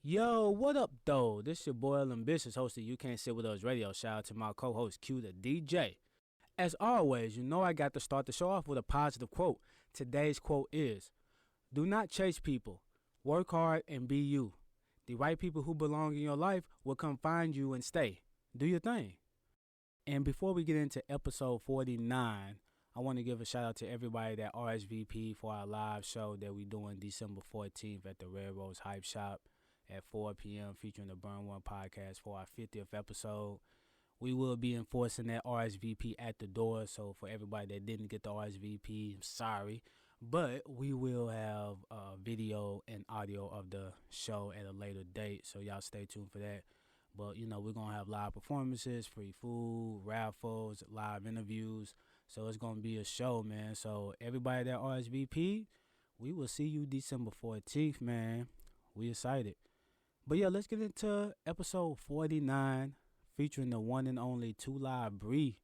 Yo, what up, though? This your boy Ambitious, host of You Can't Sit With Us Radio. Shout out to my co-host Q, the DJ. As always, you know I got to start the show off with a positive quote. Today's quote is, "Do not chase people. Work hard and be you. The right people who belong in your life will come find you and stay. Do your thing." And before we get into episode 49, I want to give a shout out to everybody that RSVP for our live show that we doing December 14th at the Red Rose Hype Shop at 4 p.m. featuring the Burn One podcast for our 50th episode. We will be enforcing that RSVP at the door, so for everybody that didn't get the RSVP, I'm sorry. But we will have video and audio of the show at a later date, so y'all stay tuned for that. But, you know, we're going to have live performances, free food, raffles, live interviews. So it's going to be a show, man. So everybody that RSVP, we will see you December 14th, man. We excited. But, yeah, let's get into episode 49 featuring the one and only 2 Live Bree.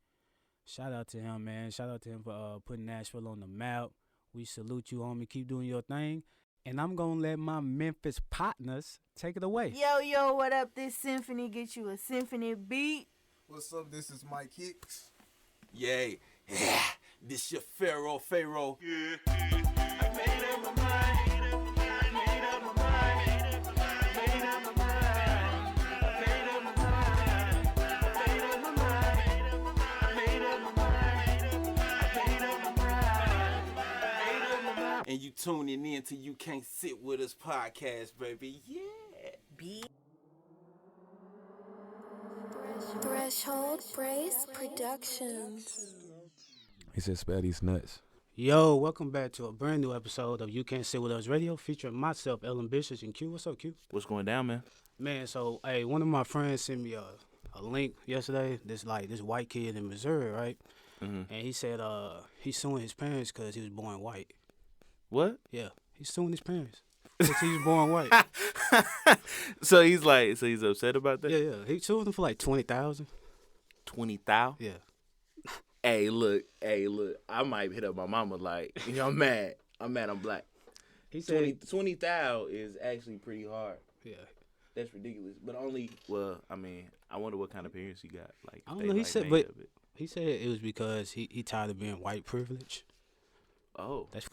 Shout out to him, man. Shout out to him for putting Nashville on the map. We salute you, homie. Keep doing your thing. And I'm going to let my Memphis partners take it away. Yo, what up? This Symphony get you a symphony beat. What's up? This is Mike Hicks. Yay. Yeah. This your Pharaoh. Yeah. I made up my mind. I made up my mind. I made up my mind. I made up my mind. I made up my mind. I made up my mind. I made up my mind. I made up my mind. And you tuning in to You Can't Sit With Us podcast, baby. Yeah. Threshold Brace Productions. He said Spatty's nuts. Yo, welcome back to a brand new episode of You Can't Sit With Us Radio featuring myself, Ambitious, and Q. What's up, Q? What's going down, man? Man, so, hey, one of my friends sent me a link yesterday. This white kid in Missouri, right? Mm-hmm. And he said he's suing his parents because he was born white. What? Yeah, he's suing his parents because he was born white. So he's upset about that? Yeah. He sued them for like $20,000. 20,000? Yeah. Hey, look. I might hit up my mama like, I'm mad I'm black. He said 20,000 is actually pretty hard. Yeah. That's ridiculous. But I wonder what kind of parents he got. Like, I don't know. He said, but he said it was because he tired of being white privilege. Oh. That's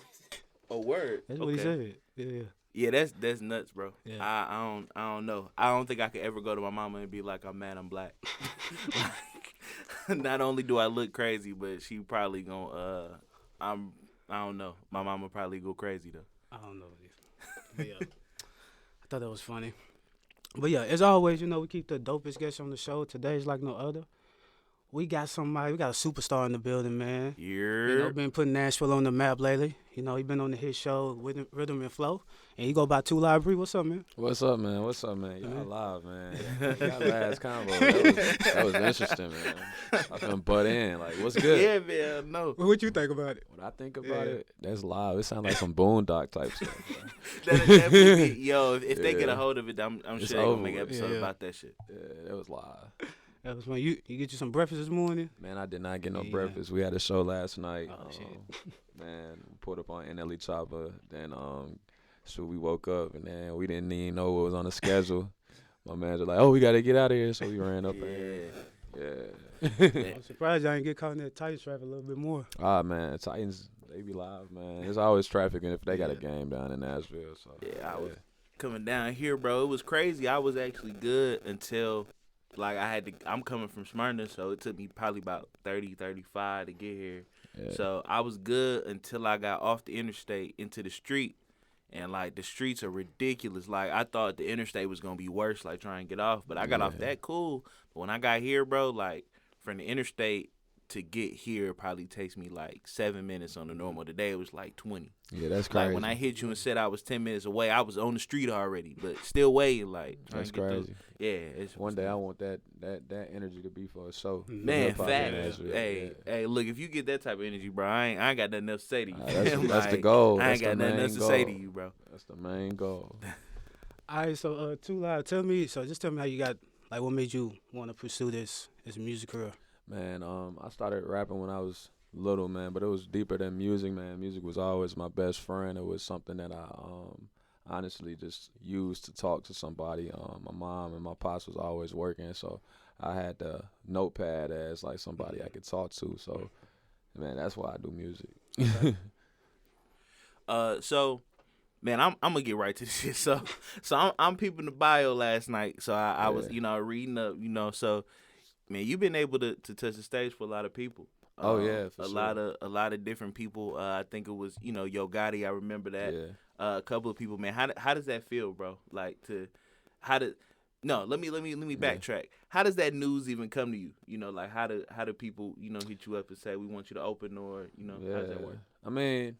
word. That's what he said. Yeah. Yeah, that's nuts, bro. Yeah. I don't know. I don't think I could ever go to my mama and be like, I'm mad I'm black. Not only do I look crazy, but she probably gonna I don't know. My mama probably go crazy though. I don't know. But yeah. I thought that was funny. But yeah, as always, you know, we keep the dopest guests on the show. Today's like no other. We got a superstar in the building, man. Yeah. You know, been putting Nashville on the map lately. You know, he been on the hit show with Rhythm and Flow. And he go by 2 Live Bree. What's up, man? What's up, man? Y'all live, man. Y'all last combo. That was interesting, man. I couldn't butt in. Like, what's good? Yeah, man, no. What you think about it? When I think about it, that's live. It sounds like some Boondock type stuff. That'll definitely be, if they get a hold of it, I'm sure they're going to make an episode about that shit. Yeah, that was live. That was fun. You get you some breakfast this morning? Man, I did not get no breakfast. We had a show last night. Oh, shit. Man, we pulled up on NLE Chopper. Then, so we woke up, and then we didn't even know what was on the schedule. My manager like, we got to get out of here. So we ran up and I'm surprised y'all didn't get caught in that Titans traffic a little bit more. Man, Titans, they be live, man. There's always traffic, and if they got a game down in Nashville. So I was coming down here, bro. It was crazy. I was actually good until... Like, I'm coming from Smyrna, so it took me probably about 30, 35 to get here. Yeah. So I was good until I got off the interstate into the street. And, like, the streets are ridiculous. Like, I thought the interstate was going to be worse, like, trying to get off. But I got off that cool. But when I got here, bro, like, from the interstate to get here probably takes me, like, 7 minutes on the normal. Today it was, like, 20. Yeah, that's crazy. Like, when I hit you and said I was 10 minutes away, I was on the street already, but still waiting, like. That's crazy. One day I want that energy to be for a show. Man, fact. Hey, look, if you get that type of energy, bro, I ain't got nothing else to say to you. That's the goal. I ain't got nothing else to say to you, bro. That's the main goal. All right, so 2 Live, just tell me how you got, like, what made you want to pursue this music career? Man, I started rapping when I was little, man, but it was deeper than music, man. Music was always my best friend. It was something that honestly just use to talk to somebody. My mom and my pops was always working, so I had the notepad as like somebody I could talk to. So, man, that's why I do music. So, man, I'm gonna get right to this shit. So I'm peeping the bio last night. So I was, reading up, So, man, you've been able to touch the stage for a lot of people. Oh yeah, for a sure. lot of different people. I think it was, Yo Gotti. I remember that. Yeah. A couple of people, man. How does that feel, bro? Like let me backtrack. How does that news even come to you? Like how do people, hit you up and say we want you to open, or how does that work? I mean,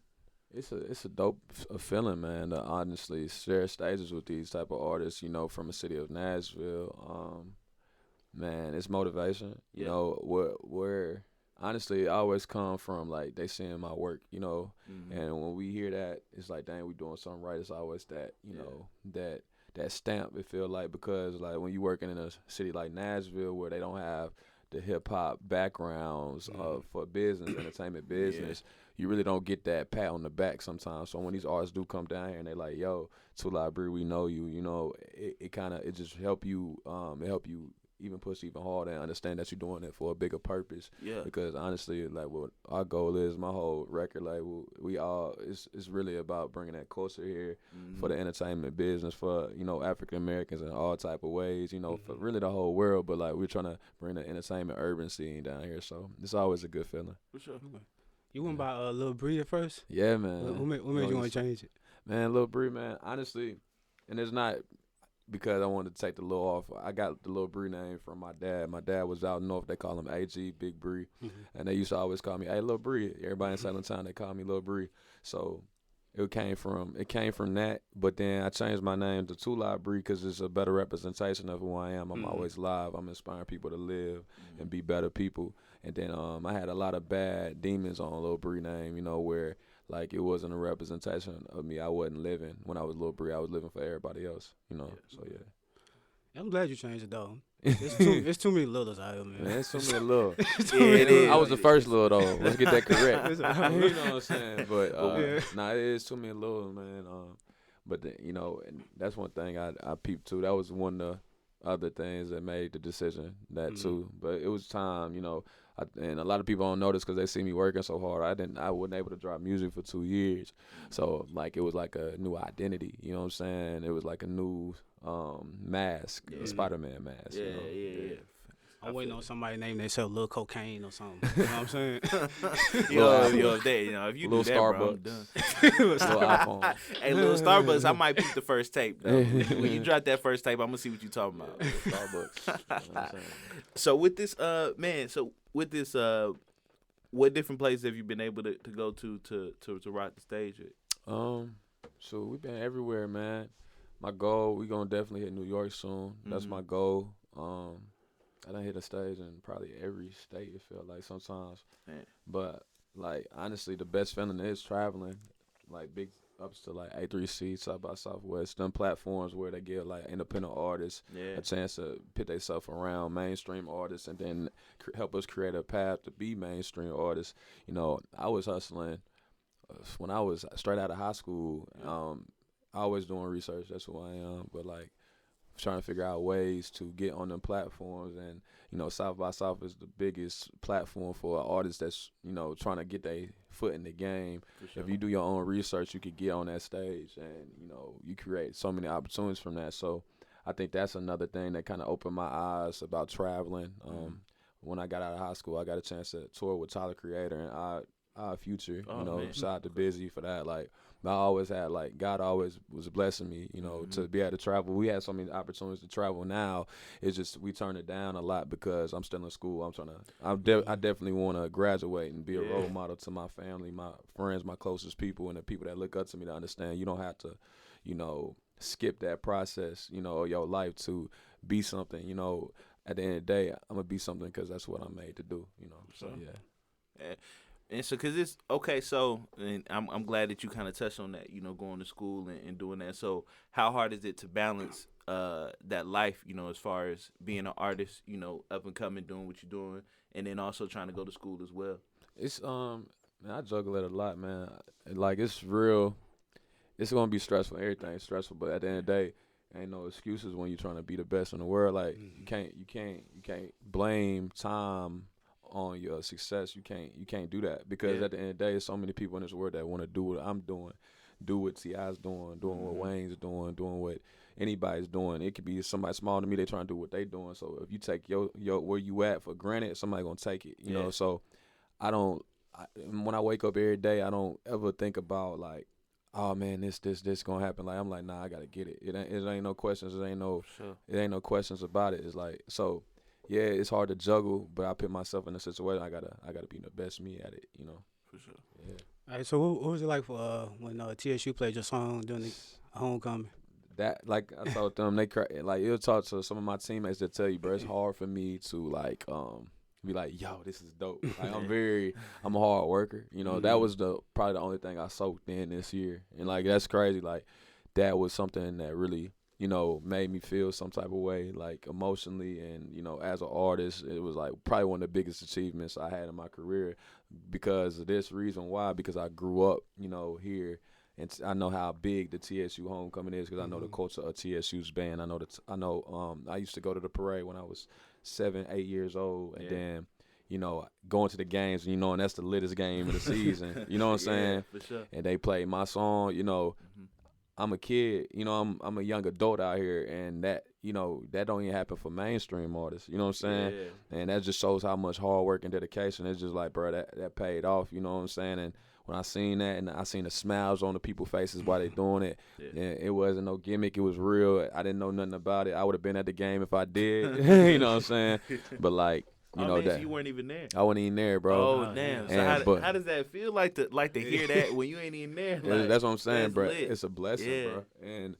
it's a dope feeling, man, to honestly share stages with these type of artists, from the city of Nashville. Man, it's motivation. You know, where honestly, I always come from, like, they seeing my work, and when we hear that, it's like, dang, we doing something right. It's always that, that stamp, it feel like, because, like, when you working in a city like Nashville where they don't have the hip-hop backgrounds for business, entertainment business, you really don't get that pat on the back sometimes. So when these artists do come down here and they like, yo, Two Library, we know you, it just help you, even push even harder and understand that you're doing it for a bigger purpose. Yeah. Because honestly, like, what our goal is, my whole record label, it's really about bringing that culture here for the entertainment business, for, African Americans in all type of ways, for really the whole world. But, like, we're trying to bring the entertainment urban scene down here. So it's always a good feeling. For sure. You went by Lil Bree at first? Yeah, man. What made you want to change it? Man, Lil Bree, man, honestly, and it's not because I wanted to take the Lil off. I got the Lil Bree name from my dad. My dad was out north. They call him AG, Big Bree. And they used to always call me, hey, Lil Bree. Everybody in Southern Town, they call me Lil Bree. So it came from that. But then I changed my name to Two Library because it's a better representation of who I am. I'm always live. I'm inspiring people to live and be better people. And then I had a lot of bad demons on Lil Bree name, where, like, it wasn't a representation of me. I wasn't living when I was Lil Bree. I was living for everybody else, So, yeah. I'm glad you changed it, though. It's too many littles out here, man. It's too many little. It is. I was the first little, though. Let's get that correct. You know what I'm saying? But, it is too many little, man. But, and that's one thing I peeped, too. That was one of the other things that made the decision, too. But it was time, and a lot of people don't notice because they see me working so hard. I wasn't able to drop music for 2 years. So, like, it was like a new identity, you know what I'm saying? It was like a new mask, a Spider-Man mask. Yeah. I'm waiting on somebody name themselves Lil Cocaine or something. You know what I'm saying? If you Little do that, Starbucks. bro, I'm done. Little iPhone. Hey, Little Starbucks, I might pick the first tape, though. When you drop that first tape, I'm going to see what you're talking about. Starbucks. You know what I'm saying? So with this, what different places have you been able to go to rock the stage at? So we've been everywhere, man. My goal, we gonna definitely hit New York soon. That's my goal. I done hit a stage in probably every state, it felt like sometimes. Man. But, like, honestly, the best feeling is traveling, like, big ups to, like, A3C, South by Southwest, them platforms where they give, like, independent artists a chance to put themselves around mainstream artists and then help us create a path to be mainstream artists. I was hustling when I was straight out of high school. Always doing research, that's who I am, but, like, trying to figure out ways to get on them platforms. And, South by South is the biggest platform for artists that's, trying to get their foot in the game. Sure. If you do your own research, you could get on that stage and, you create so many opportunities from that. So I think that's another thing that kind of opened my eyes about traveling. When I got out of high school, I got a chance to tour with Tyler, Creator, and Our Future. Shout out to Busy for that. Like, I always had, like, God always was blessing me, to be able to travel. We had so many opportunities to travel now. It's just we turn it down a lot because I'm still in school. I definitely want to graduate and be a role model to my family, my friends, my closest people, and the people that look up to me to understand you don't have to, skip that process, of your life to be something. At the end of the day, I'm going to be something because that's what I'm made to do, So, yeah. And so, cause it's okay. So, and I'm glad that you kind of touched on that. Going to school and doing that. So, how hard is it to balance that life? As far as being an artist, up and coming, doing what you're doing, and then also trying to go to school as well. It's man, I juggle it a lot, man. Like, it's real. it's gonna be stressful. Everything's stressful, but at the end of the day, ain't no excuses when you're trying to be the best in the world. Like you can't blame time on your success. You can't do that because at the end of the day, there's so many people in this world that want to do what I'm doing, do what T.I.'s doing what Wayne's doing what anybody's doing. It could be somebody smaller than me. They trying to do what they doing. So if you take your where you at for granted, somebody gonna take it. You know. So when I wake up every day, I don't ever think about like, oh man, this gonna happen. Like I'm like, nah, I gotta get it. It ain't no questions. It ain't no questions about it. It's like, so yeah, it's hard to juggle, but I put myself in a situation. I gotta be the best me at it. You know. For sure. Yeah. All right, so what was it like for when TSU played your song during the homecoming? That, like I told them, they like you'll talk to some of my teammates that tell you, bro, it's hard for me to like be like, yo, this is dope. Like I'm a hard worker. You know, that was probably the only thing I soaked in this year. And like that's crazy. Like that was something that really, you know, made me feel some type of way, like emotionally, and you know, as an artist, it was like probably one of the biggest achievements I had in my career because of this reason. Why? Because I grew up, you know, here. And I know how big the TSU homecoming is because I know the culture of TSU's band. I used to go to the parade when I was 7, 8 years old, and then, you know, going to the games, and you know, and that's the littest game of the season. You know what I'm saying? For sure. And they played my song. You know, I'm a kid. You know, I'm a young adult out here, and that, you know, that don't even happen for mainstream artists. You know what I'm saying? Yeah. And that just shows how much hard work and dedication. It's just like, bro, that paid off. You know what I'm saying? And when I seen that, and I seen the smiles on the people's faces while they doing it, and it wasn't no gimmick. It was real. I didn't know nothing about it. I would have been at the game if I did. You know what I'm saying? But like, you know that so you weren't even there. I wasn't even there, bro. Oh damn! So how does that feel like to hear that when you ain't even there? Like, that's what I'm saying, bro. Lit. It's a blessing, bro. And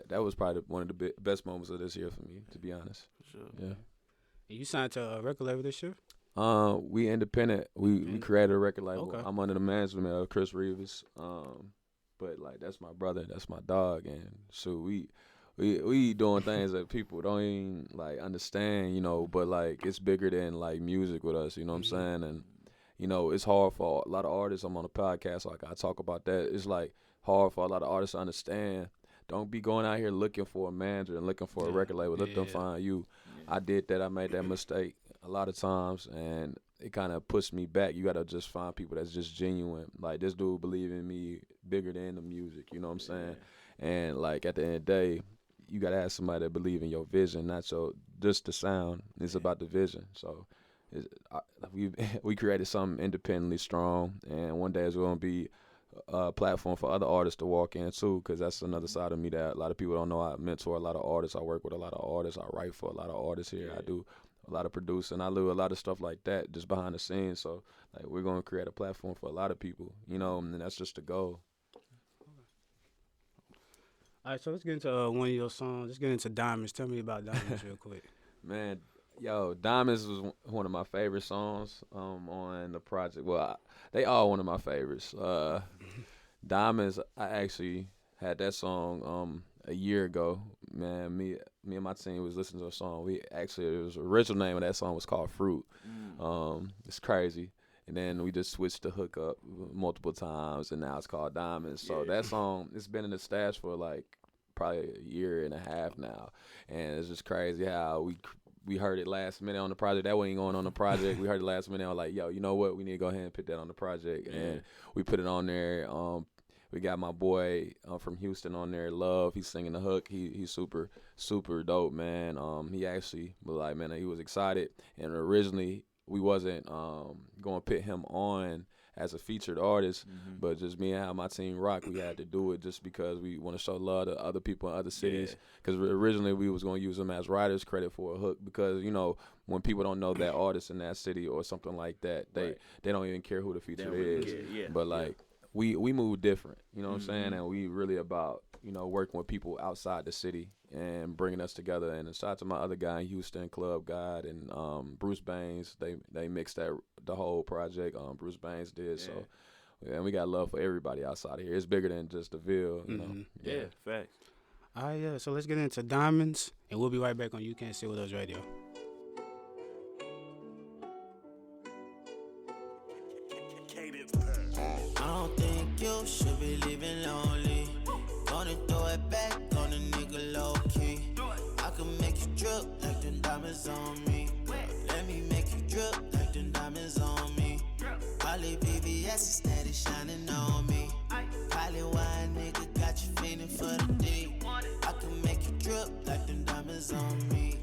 that was probably one of the best moments of this year for me, to be honest. For sure. Yeah. You signed to a record label this year? We independent. We created a record label. Okay. I'm under the management of Chris Rivas. But like that's my brother, that's my dog, and so we doing things that people don't even like understand, you know. But like it's bigger than like music with us, you know what I'm saying? And you know it's hard for a lot of artists. I'm on a podcast, like I talk about that. It's like hard for a lot of artists to understand. Don't be going out here looking for a manager and looking for a record label. Let them find you. I did that. I made that mistake a lot of times, and it kind of pushed me back. You got to just find people that's just genuine. Like, this dude believe in me bigger than the music, you know what I'm saying? And, like, at the end of the day, you got to have somebody that believe in your vision, not just the sound. It's about the vision. So we created something independently strong, and one day it's going to be a platform for other artists to walk in too, because that's another side of me that a lot of people don't know. I mentor a lot of artists. I work with a lot of artists. I write for a lot of artists here. I do a lot of producing. I do a lot of stuff like that just behind the scenes. So like we're going to create a platform for a lot of people, you know, and that's just the goal. All right, so let's get into one of your songs. Let's get into Diamonds. Tell me about Diamonds real quick. Man, yo, Diamonds was one of my favorite songs on the project. Well, they all one of my favorites. Diamonds, I actually had that song a year ago. Man, me and my team was listening to a song. It was the original name of that song was called Fruit. It's crazy. And then we just switched the hook up multiple times, and now it's called Diamonds. So that song, it's been in the stash for like probably a year and a half now. And it's just crazy how we heard it last minute on the project. That wasn't going on the project. We heard it last minute. I was like, yo, you know what? We need to go ahead and put that on the project. And we put it on there. We got my boy from Houston on there, Love. He's singing the hook. He's super, super dope, man. He actually was like, man, he was excited. And originally we wasn't going to put him on as a featured artist, but just me and how my team rock, we had to do it just because we want to show love to other people in other cities. Because originally we was going to use him as writer's credit for a hook, because, you know, when people don't know that artist in that city or something like that, they don't even care who the feature is. But like we move different, you know what I'm saying? And we really about, you know, working with people outside the city and bringing us together. And shout out to my other guy in Houston, Club God, and Bruce Baines. They mixed the whole project. Bruce Baines did. So, and we got love for everybody outside of here. It's bigger than just the Ville, you know. Yeah, facts. All right, so let's get into Diamonds, and we'll be right back on You Can't Sit With Us Radio. I don't think you should be living lonely. drip like them diamonds on me. Let me make you drip like them diamonds on me. Holly BBS is steady shining on me. Probably why a nigga got you feeling for the day. I can make you drip like them diamonds on me.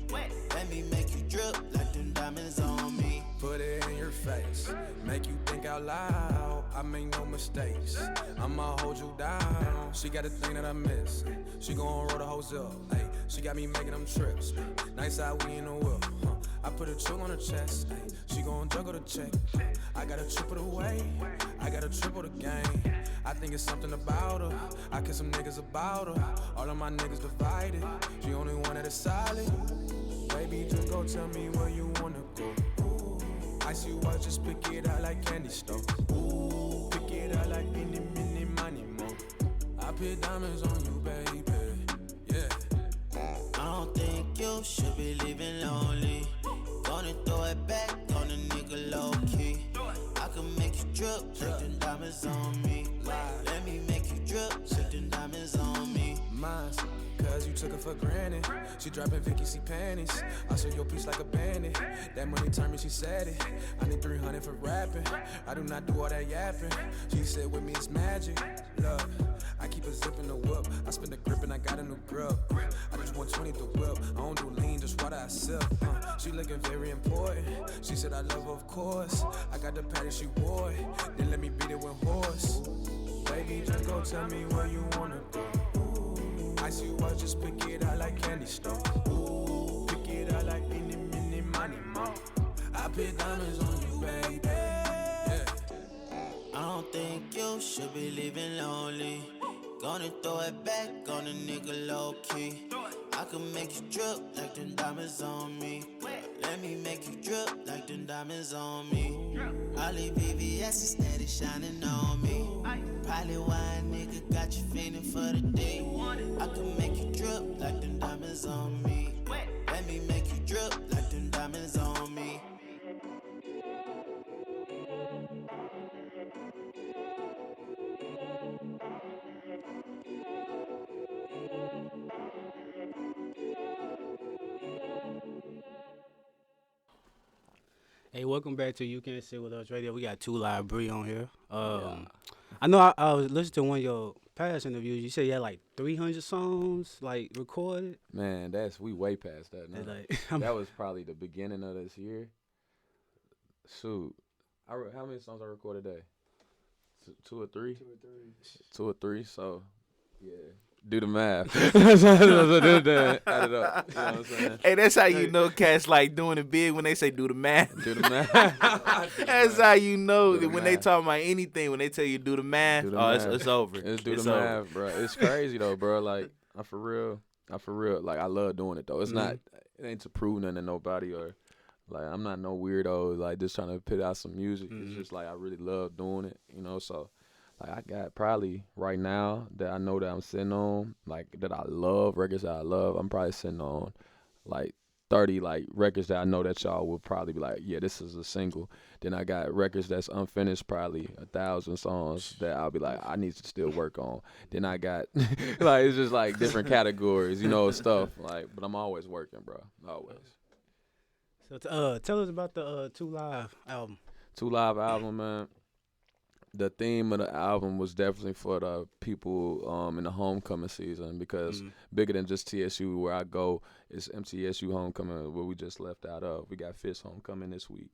Let me make you drip like them diamonds on me. Put it in your face, make you think out loud. I make no mistakes, I'ma hold you down. She got a thing that I miss, she gon' roll the hoes up. Ay, she got me making them trips, nice how we in the whip. I put a choke on her chest, ay, she gon' juggle the check. I got a triple the weight, I got a triple the game. I think it's something about her, I kiss some niggas about her. All of my niggas divided, she only one that is solid. Baby, just go tell me where you wanna go. I see you, I just pick it out like candy store. Ooh, pick it out like any, mini, money, mo. I put diamonds on you, baby, yeah. I don't think you should be living lonely. Gonna throw it back on the nigga low key. I can make you drip like them diamonds on me. Let me make you drip like them diamonds on me. Mine's cause you took her for granted. She dropping Vicky C panties. I saw your piece like a bandit. That money turned me, she said it. I need 300 for rapping. I do not do all that yapping. She said with me it's magic. Look, I keep a zip in the whip. I spin the grip and I got a new grip. I just want 20 to whip. I don't do lean, just water I sip. She looking very important. She said I love her, of course. I got the pattern she wore it. Then let me beat it with horse. Baby, just go tell me where you wanna go. I see you, I just pick it out like candy store. Ooh, pick it out like any, mini, money, mo. I put diamonds on you, baby. Yeah. I don't think you should be living lonely. Gonna throw it back on a nigga low key. I can make you drip like them diamonds on me. Let me make you drip like them diamonds on me. Holly BBS is steady shining on me. Probably why a nigga got you feeling for the day. I can make you drip like them diamonds on me. Let me make you drip like them diamonds on me. Hey, welcome back to You Can't Sit With Us Radio. We got Two Live Bree on here. I know I was listening to one of your past interviews. You said you had like 300 songs like recorded. Man, we way past that now. Like, that was probably the beginning of this year. Shoot, how many songs I recorded today? Two or three. Two or three. So, yeah. Do the math. Add it up. You know what I'm saying? Hey, that's how you know cats like doing it big when they say do the math. Do the math. That's how you know that when they talk about anything, when they tell you do the math, it's over. It's do the math, bro. It's crazy though, bro. Like I for real. Like I love doing it though. It's not. It ain't to prove nothing to nobody or. Like I'm not no weirdo. Like just trying to put out some music. It's just like I really love doing it. You know, so. Like I got probably right now that I know that I'm sitting on, like that I love, records that I love, I'm probably sitting on like 30 like records that I know that y'all will probably be like, yeah, this is a single. Then I got records that's unfinished, probably 1,000 songs that I'll be like, I need to still work on. Then I got like it's just like different categories, you know, stuff. Like, but I'm always working, bro. Always. So tell us about the Two Live album. Two Live album, man. The theme of the album was definitely for the people in the homecoming season because bigger than just TSU where I go, it's MTSU homecoming where we just left out of. We got Fist homecoming this week.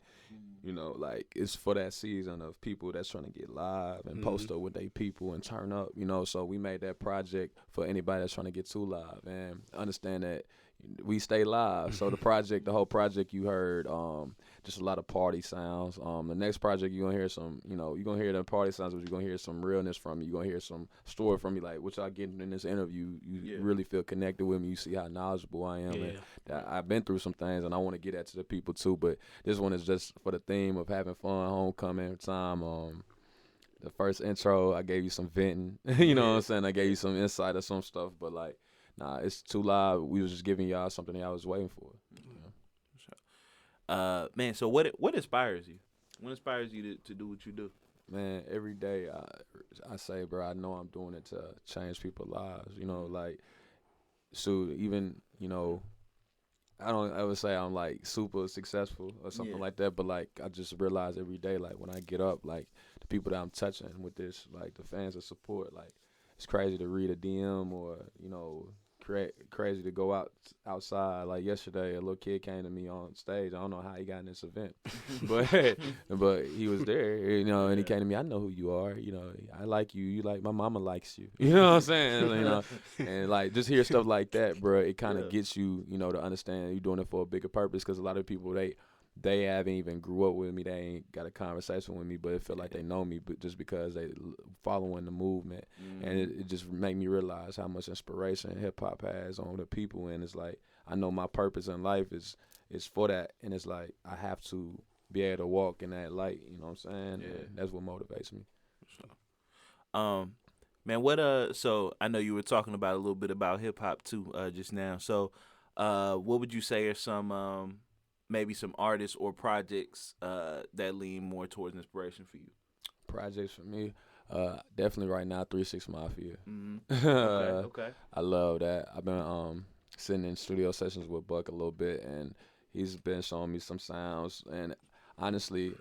You know, like it's for that season of people that's trying to get live and post up with their people and turn up, you know. So we made that project for anybody that's trying to get too live and understand that we stay live. So the whole project you heard, just a lot of party sounds. The next project you're gonna hear some, you know, you're gonna hear the party sounds, but you're gonna hear some realness from me. You're gonna hear some story from me, like which I get in this interview. You really feel connected with me. You see how knowledgeable I am, and that I've been through some things, and I want to get that to the people too. But this one is just for the theme of having fun, homecoming time. The first intro, I gave you some venting. You know what I'm saying? I gave you some insight of some stuff, but like. Nah, it's Too Live. We was just giving y'all something that I was waiting for. Man, so what inspires you? What inspires you to do what you do? Man, every day I say, bro, I know I'm doing it to change people's lives. You know, like, so even, you know, I don't ever say I'm like super successful or something like that, but like I just realize every day, like when I get up, like the people that I'm touching with this, like the fans of support, like it's crazy to read a DM or crazy to go outside. Like yesterday, a little kid came to me on stage. I don't know how he got in this event, but he was there, and he came to me. I know who you are. I like you. You like my mama likes you. You know what I'm saying? And like just hear stuff like that, bro. It kind of gets you, to understand you're doing it for a bigger purpose. Because a lot of people they haven't even grew up with me. They ain't got a conversation with me, but it feel like they know me, but just because they following the movement. And it just make me realize how much inspiration hip hop has on the people. And it's like, I know my purpose in life is for that. And it's like, I have to be able to walk in that light. You know what I'm saying? Yeah. And that's what motivates me. Man, what so I know you were talking about a little bit about hip hop too, just now. So, what would you say are some, maybe some artists or projects that lean more towards inspiration for you? Projects for me, definitely right now, 3 6 Mafia. Okay. I love that. I've been sitting in studio sessions with Buck a little bit, and he's been showing me some sounds. And honestly,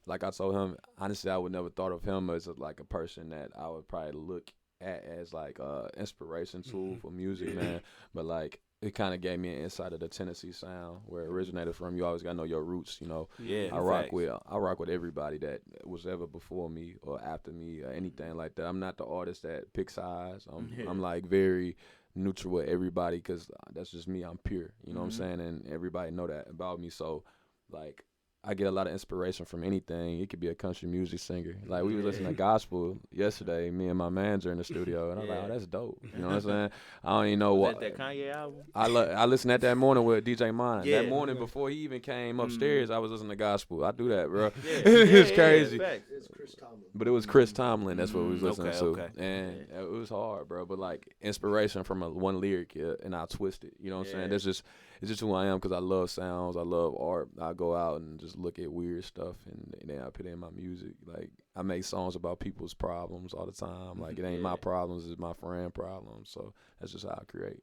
like I told him, I would never thought of him as like a person that I would probably look at as like a inspiration tool for music, man. But like, it kind of gave me an insight of the Tennessee sound, where it originated from. You always gotta know your roots, Yeah, I rock with everybody that was ever before me or after me or anything like that. I'm not the artist that picks sides. I'm like very neutral with everybody, because that's just me. I'm pure, you know what I'm saying, and everybody know that about me. So like, I get a lot of inspiration from anything. It could be a country music singer. Like, we was listening to gospel yesterday, me and my manager in the studio, and I was like, oh, that's dope. You know what I'm saying? I don't even know what. That Kanye album? I listened at that morning with DJ Mine. Yeah. That morning before he even came upstairs, I was listening to gospel. I do that, bro. Yeah. It's crazy. It's Chris Tomlin. But it was Chris Tomlin. That's what we was listening to. Okay. And it was hard, bro. But like, inspiration from one lyric, and I twist it. You know what I'm saying? It's just who I am, because I love sounds. I love art. I go out and just look at weird stuff, and then I put it in my music. Like, I make songs about people's problems all the time. Like, it ain't my problems, it's my friend problems. So that's just how I create.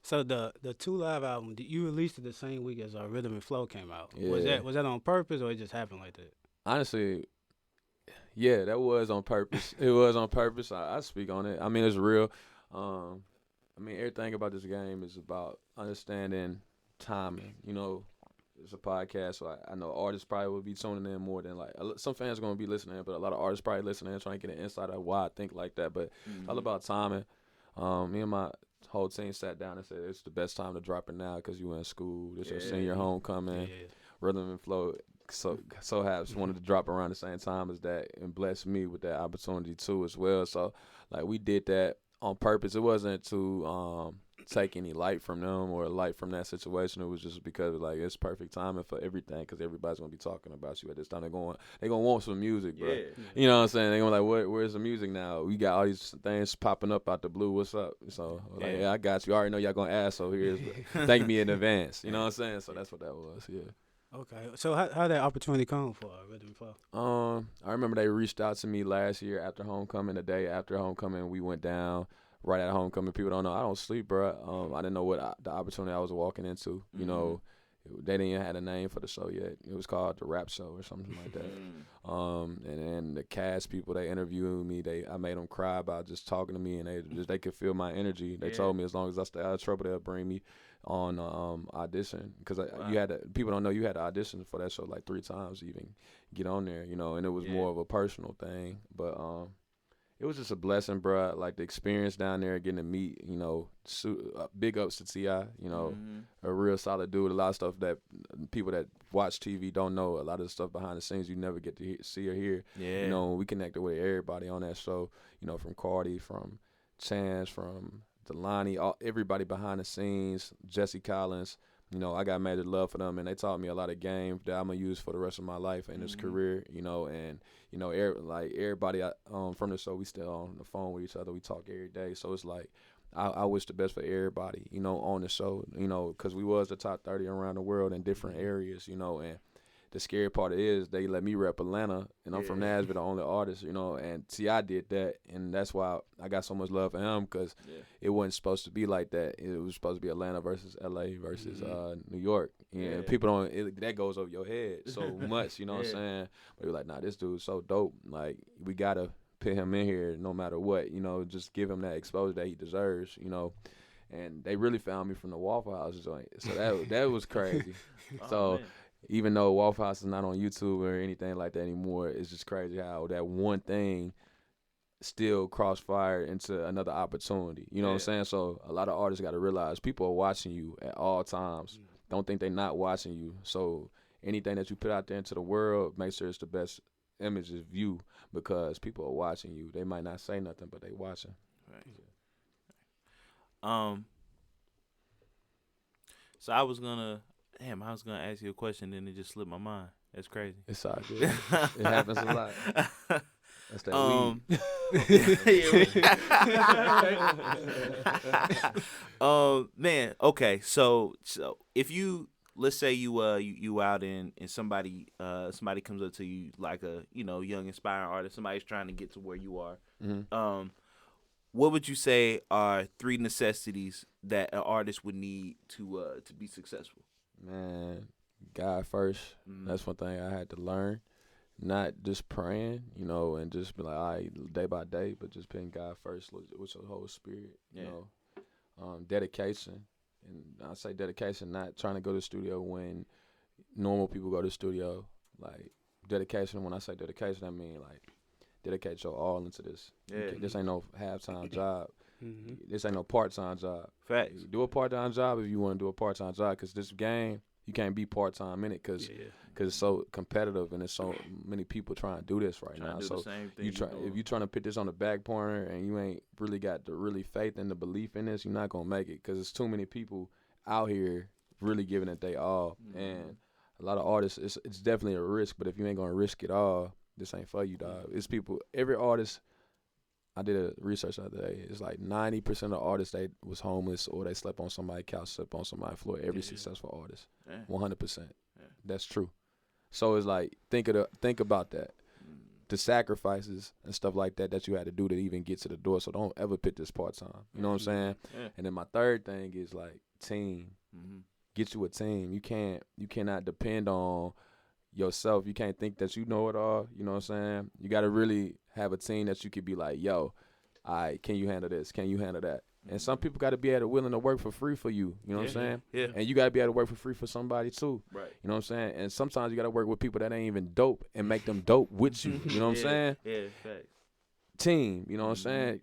So the 2 Live album, you released it the same week as Rhythm and Flow came out. Yeah. Was that on purpose, or it just happened like that? Honestly, yeah, that was on purpose. It was on purpose. I speak on it. I mean, it's real. Everything about this game is about understanding timing. It's a podcast, so I know artists probably will be tuning in more than like some fans are going to be listening, but a lot of artists probably listening and trying to get an insight of why I think like that. But it's all about timing. Me and my whole team sat down and said it's the best time to drop it now, because you in school. This your senior homecoming. Rhythm and Flow so happens wanted to drop around the same time as that, and blessed me with that opportunity too as well. So like, we did that on purpose. It wasn't to take any light from them or light from that situation. It was just because like, it's perfect timing for everything, because everybody's gonna be talking about you at this time. They're gonna want some music, bro. You know what I'm saying? They're gonna be like, where's the music now? We got all these things popping up out the blue. What's up? So like, yeah, I got you. I already know y'all gonna ask, so here's thank me in advance. You know what I'm saying? So that's what that was. Yeah. Okay. So how did that opportunity come for Rhythm and Flow? I remember they reached out to me last year after homecoming. The day after homecoming, we went down. Right at homecoming, people don't know I don't sleep, bro. I didn't know what the opportunity I was walking into. You know, they didn't even have a name for the show yet. It was called The Rap Show or something like that. And then the cast people, they interviewed me. I made them cry about just talking to me, and they could feel my energy. They told me as long as I stay out of trouble, they'll bring me on audition, because people don't know you had to audition for that show like 3 times to even get on there. And it was more of a personal thing, but it was just a blessing, bro. Like, the experience down there, getting to meet, big ups to T.I., a real solid dude. A lot of stuff that people that watch TV don't know. A lot of the stuff behind the scenes you never get to see or hear. Yeah. We connected with everybody on that show, from Cardi, from Chance, from Delani, everybody behind the scenes, Jesse Collins. I got major love for them, and they taught me a lot of game that I'm gonna use for the rest of my life and this career. Everybody from the show, we still on the phone with each other. We talk every day, so it's like I wish the best for everybody, on the show, because we was the top 30 around the world in different areas, and the scary part is they let me rep Atlanta, and I'm from Nashville, the only artist, you know. And T.I. did that, and that's why I got so much love for him, because it wasn't supposed to be like that. It was supposed to be Atlanta versus L.A. versus New York. And people don't, that goes over your head so much, you know what I'm saying? But you're like, nah, this dude's so dope. Like, we got to put him in here no matter what, you know, just give him that exposure that he deserves, you know. And they really found me from the Waffle House joint. So that was crazy. So even though Waffle House is not on YouTube or anything like that anymore, it's just crazy how that one thing still crossfire into another opportunity. You know what I'm saying? So a lot of artists got to realize people are watching you at all times. Don't think they're not watching you. So anything that you put out there into the world, make sure it's the best image of you, because people are watching you. They might not say nothing, but they watching. Right. So I was gonna ask you a question, then it just slipped my mind. That's crazy. It's all good. It happens a lot. That's that weed. Man, okay. So if you, let's say you out and somebody comes up to you like a, you know, young inspiring artist, somebody's trying to get to where you are. Mm-hmm. What would you say are 3 necessities that an artist would need to be successful? Man, God first. That's one thing I had to learn. Not just praying, you know, and just be like, all right, day by day, but just putting God first with your whole spirit, you know. Dedication. And I say dedication, not trying to go to the studio when normal people go to the studio. Like, dedication, when I say dedication, I mean, like, dedicate your all into this. This ain't no half-time job. This ain't no part-time job. Facts. Do a part-time job if you want to do a part-time job, because this game, you can't be part-time in it, because it's so competitive and there's so many people trying to do this right now. So if you trying to put this on the back burner and you ain't really got the really faith and the belief in this, you're not going to make it, because there's too many people out here really giving it they all. And a lot of artists, it's definitely a risk, but if you ain't going to risk it all, this ain't for you, dog. It's people, every artist, I did a research the other day, it's like 90% of artists, they was homeless or they slept on somebody's couch, slept on somebody's floor. Every successful artist, 100%. That's true. So it's like, think about that. The sacrifices and stuff like that you had to do to even get to the door. So don't ever put this part-time. You know what I'm saying? And then my third thing is like team. Get you a team. You cannot depend on yourself. You can't think that you know it all. You know what I'm saying? You got to really have a team that you could be like, yo, all right, can you handle this? Can you handle that? And some people got to be willing to work for free for you. You know what I'm saying? Yeah. And you got to be able to work for free for somebody too. Right. You know what I'm saying? And sometimes you got to work with people that ain't even dope and make them dope with you. You know what I'm saying? Yeah, facts. Team, you know what I'm saying?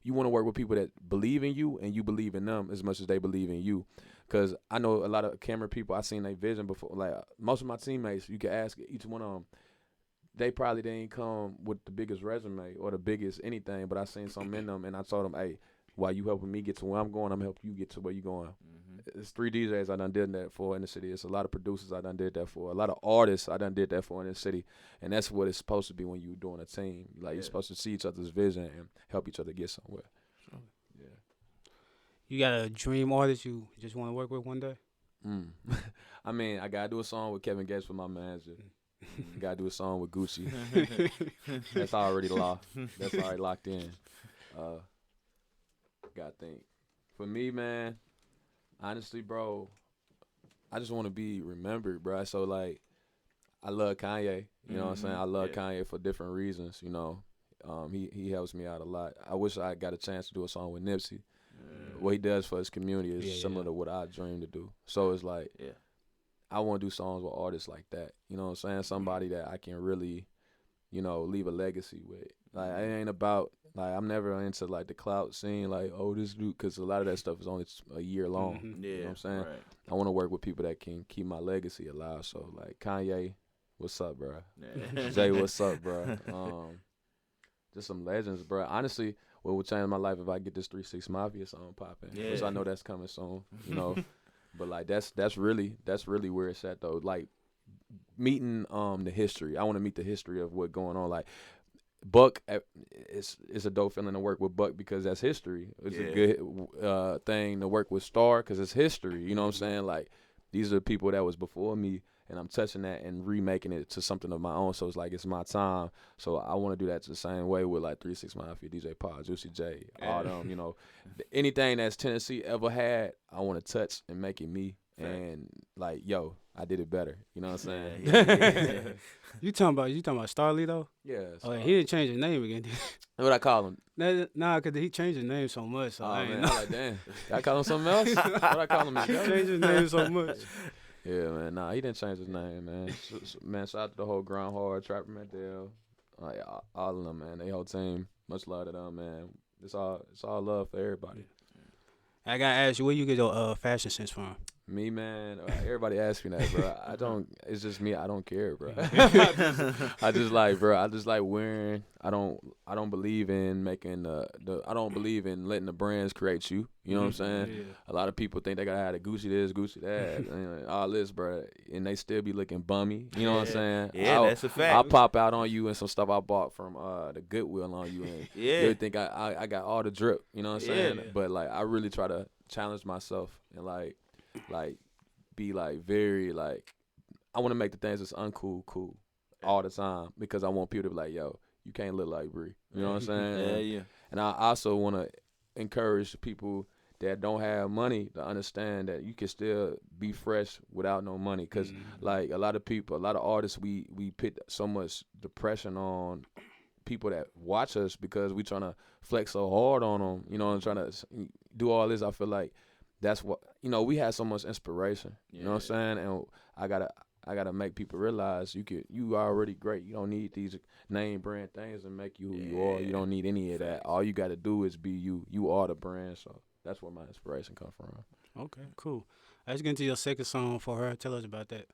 You want to work with people that believe in you and you believe in them as much as they believe in you. Because I know a lot of camera people, I seen their vision before. Like, most of my teammates, you can ask each one of them, they probably didn't come with the biggest resume or the biggest anything, but I seen something in them, and I told them, hey, while you helping me get to where I'm going, I'm helping you get to where you're going. It's 3 DJs I done did that for in the city. It's a lot of producers I done did that for. A lot of artists I done did that for in the city. And that's what it's supposed to be when you're doing a team. Like, you're supposed to see each other's vision and help each other get somewhere. Yeah. You got a dream artist you just want to work with one day? I mean, I got to do a song with Kevin Gates for my manager. Got to do a song with Gucci. That's already locked. That's already locked in. Got to think. For me, man, honestly, bro, I just want to be remembered, bro. So, like, I love Kanye. You know what I'm saying? I love Kanye for different reasons, you know. He helps me out a lot. I wish I got a chance to do a song with Nipsey. What he does for his community is similar to what I dream to do. So it's like, I want to do songs with artists like that. You know what I'm saying? Somebody that I can really, you know, leave a legacy with. Like, it ain't about, like, I'm never into, like, the clout scene, like, oh, this dude, because a lot of that stuff is only a year long. You know what I'm saying? Right. I want to work with people that can keep my legacy alive. So, like, Kanye, what's up, bro? Jay, what's up, bro? Just some legends, bro. Honestly, what would change my life if I get this 3-6 Mafia song popping, which I know that's coming soon, you know. But, like, that's really where it's at, though. Like, meeting the history. I want to meet the history of what's going on. Like, Buck, it's a dope feeling to work with Buck because that's history. It's a good thing to work with Star because it's history. You know what I'm saying? Like, these are people that was before me, and I'm touching that and remaking it to something of my own. So it's like it's my time. So I want to do that the same way with like 3 6 Mafia, DJ Paul, Juicy J, all them. You know, anything that's Tennessee ever had, I want to touch and make it me. And like, yo, I did it better. You know what I'm saying? You talking about Starly though? Yeah. Oh, he didn't change his name again. What I call him? Nah, cause he changed his name so much. So Oh I man, ain't I know. like damn. I call him something else. What I call him? He changed his name so much. Yeah, man. Nah, he didn't change his name, man. Man, shout out to the whole Ground Hard, Trapper Mandel, all of them, man. They whole team. Much love to them, man. It's all love for everybody. I gotta ask you, where you get your fashion sense from? Me, man. Everybody asks me that, bro. I don't. It's just me. I don't care, bro. I just like wearing. I don't believe in making I don't believe in letting the brands create you. You know what I'm saying? Yeah. A lot of people think they gotta have the Gucci this, Gucci that, and all this, bro, and they still be looking bummy. You know what I'm saying? Yeah, that's a fact. I'll pop out on you and some stuff I bought from the Goodwill on you, and you think I got all the drip. You know what I'm saying? But like I really try to challenge myself and like be like very like I want to make the things that's uncool cool all the time because I want people to be like, yo, you can't look like Bree. You know what I'm saying? Yeah. And I also want to encourage people that don't have money to understand that you can still be fresh without no money. Because like a lot of people, a lot of artists, we put so much depression on people that watch us because we trying to flex so hard on them. You know, and trying to do all this. I feel like that's what, you know, we had so much inspiration. You know what I'm saying? And I gotta make people realize you are already great. You don't need these name brand things to make you who you are. You don't need any of that. All you gotta do is be you. You are the brand. So that's where my inspiration come from. Okay, cool. Let's get into your second song, For Her. Tell us about that.